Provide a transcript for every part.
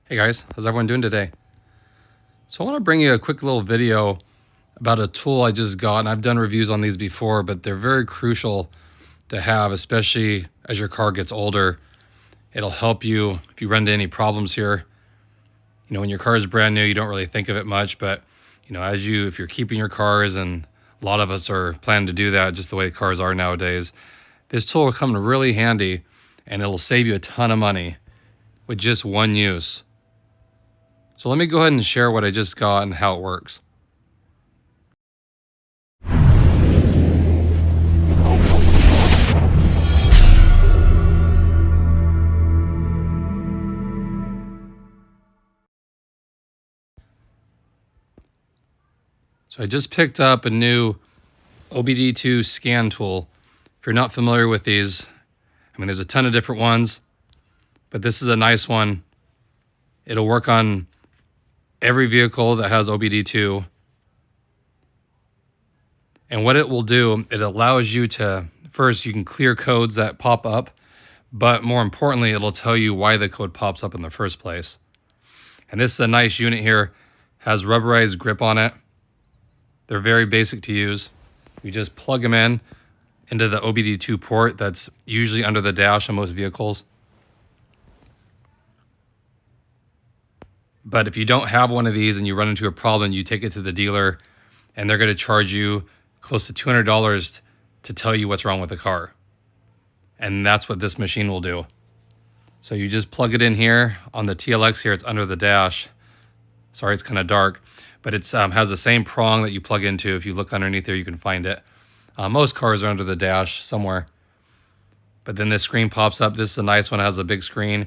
Hey guys, how's everyone doing today? So I want to bring you a quick little video about a tool I just got, and I've done reviews on these before, but they're very crucial to have, especially as your car gets older. It'll help you if you run into any problems here. You know, when your car is brand new, you don't really think of it much, but you know, if you're keeping your cars, and a lot of us are planning to do that just the way cars are nowadays, this tool will come in really handy, and it'll save you a ton of money with just one use. So let me go ahead and share what I just got and how it works. So I just picked up a new OBD2 scan tool. If you're not familiar with these, I mean, there's a ton of different ones, but this is a nice one. It'll work on every vehicle that has OBD2. And what it will do, it allows you to, first, you can clear codes that pop up, but more importantly, it'll tell you why the code pops up in the first place. And this is a nice unit here, has rubberized grip on it. They're very basic to use. You just plug them into the OBD2 port that's usually under the dash on most vehicles. But if you don't have one of these and you run into a problem, you take it to the dealer and they're going to charge you close to $200 to tell you what's wrong with the car. And that's what this machine will do. So you just plug it in here on the TLX here. It's under the dash. Sorry, it's kind of dark, but it has the same prong that you plug into. If you look underneath there, you can find it. Most cars are under the dash somewhere. But then this screen pops up. This is a nice one. It has a big screen.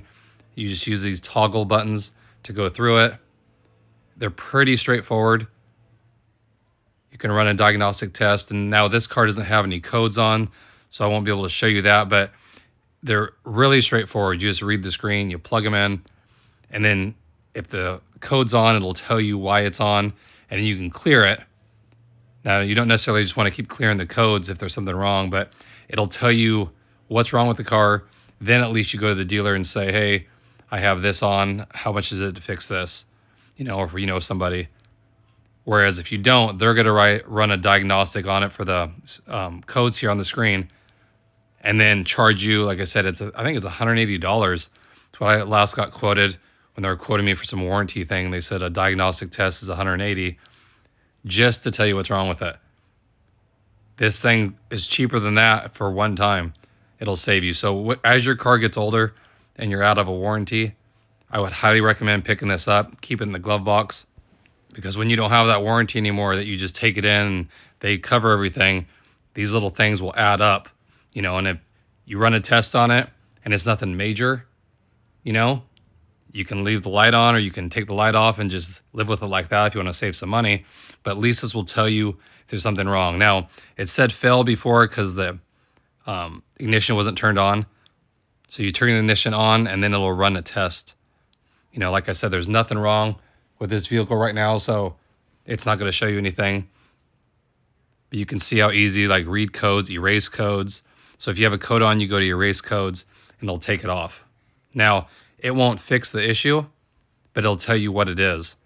You just use these toggle buttons to go through it. They're pretty straightforward. You can run a diagnostic test, and now this car doesn't have any codes on, so I won't be able to show you that, but they're really straightforward. You just read the screen, you plug them in, and then if the code's on, it'll tell you why it's on, and then you can clear it. Now, you don't necessarily just want to keep clearing the codes if there's something wrong, but it'll tell you what's wrong with the car. Then at least you go to the dealer and say, hey, I have this on. How much is it to fix this? You know, or if you know somebody. Whereas if you don't, they're going to run a diagnostic on it for the codes here on the screen, and then charge you. Like I said, I think it's $180. That's what I last got quoted when they were quoting me for some warranty thing. They said a diagnostic test is $180 just to tell you what's wrong with it. This thing is cheaper than that for one time. It'll save you. So as your car gets older and you're out of a warranty, I would highly recommend picking this up. Keep it in the glove box, because when you don't have that warranty anymore, that you just take it in and they cover everything, these little things will add up, you know. And if you run a test on it and it's nothing major, you know, you can leave the light on, or you can take the light off and just live with it like that if you want to save some money. But at least this will tell you if there's something wrong. Now, it said fail before because the ignition wasn't turned on. So you turn the ignition on and then it'll run a test. You know, like I said, there's nothing wrong with this vehicle right now, so it's not going to show you anything. But you can see how easy, like, read codes, erase codes. So if you have a code on, you go to erase codes and it'll take it off. Now, it won't fix the issue, but it'll tell you what it is,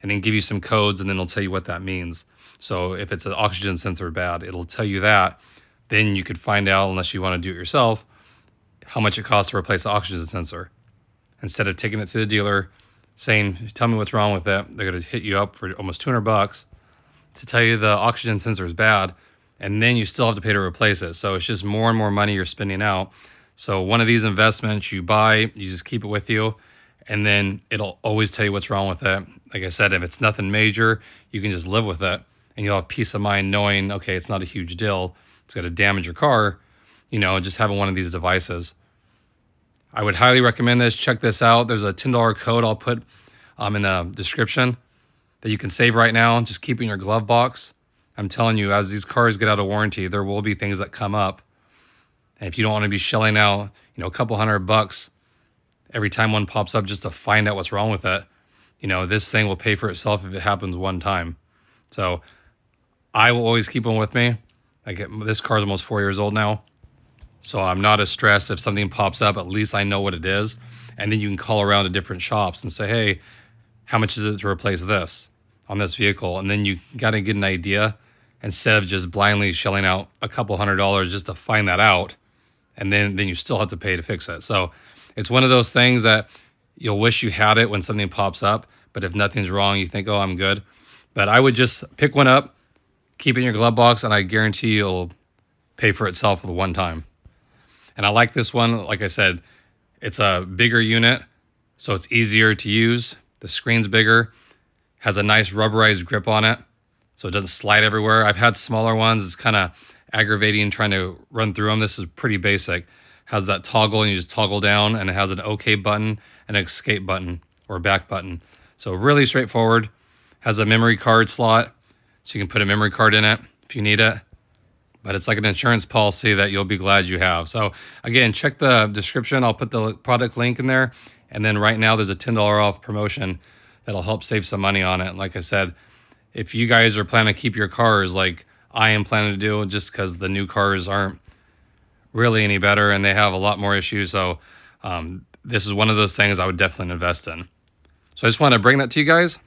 and then give you some codes, and then it'll tell you what that means. So if it's an oxygen sensor bad, it'll tell you that. Then you could find out, unless you want to do it yourself, how much it costs to replace the oxygen sensor. Instead of taking it to the dealer, saying, tell me what's wrong with it, they're going to hit you up for almost $200 to tell you the oxygen sensor is bad, and then you still have to pay to replace it. So it's just more and more money you're spending out. So one of these investments you buy, you just keep it with you, and then it'll always tell you what's wrong with it. Like I said, if it's nothing major, you can just live with it, and you'll have peace of mind knowing, okay, it's not a huge deal. It's going to damage your car, you know, just having one of these devices. I would highly recommend this. Check this out. There's a $10 code I'll put in the description that you can save right now. Just keep it in your glove box. I'm telling you, as these cars get out of warranty, there will be things that come up. And if you don't want to be shelling out, you know, a couple $100 every time one pops up just to find out what's wrong with it, you know, this thing will pay for itself if it happens one time. So I will always keep them with me. Like, this car's almost 4 years old now. So I'm not as stressed if something pops up. At least I know what it is. And then you can call around to different shops and say, hey, how much is it to replace this on this vehicle? And then you got to get an idea instead of just blindly shelling out a couple $100 just to find that out. And then you still have to pay to fix it. So it's one of those things that you'll wish you had it when something pops up. But if nothing's wrong, you think, oh, I'm good. But I would just pick one up, keep it in your glove box, and I guarantee you'll pay for itself with one time. And I like this one. Like I said, it's a bigger unit, so it's easier to use. The screen's bigger, has a nice rubberized grip on it, so it doesn't slide everywhere. I've had smaller ones. It's kind of aggravating trying to run through them. This is pretty basic. Has that toggle, and you just toggle down, and it has an OK button and an escape button or back button. So really straightforward. Has a memory card slot, so you can put a memory card in it if you need it. But it's like an insurance policy that you'll be glad you have. So again, check the description. I'll put the product link in there. And then right now there's a $10 off promotion that'll help save some money on it. Like I said, if you guys are planning to keep your cars like I am planning to do, just because the new cars aren't really any better and they have a lot more issues. So this is one of those things I would definitely invest in. So I just want to bring that to you guys.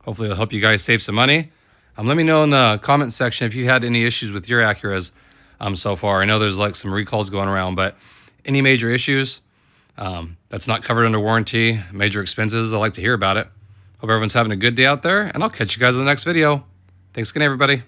Hopefully it'll help you guys save some money. Let me know in the comment section if you had any issues with your Acuras so far. I know there's like some recalls going around, but any major issues that's not covered under warranty, major expenses, I'd like to hear about it. Hope everyone's having a good day out there, and I'll catch you guys in the next video. Thanks again, everybody.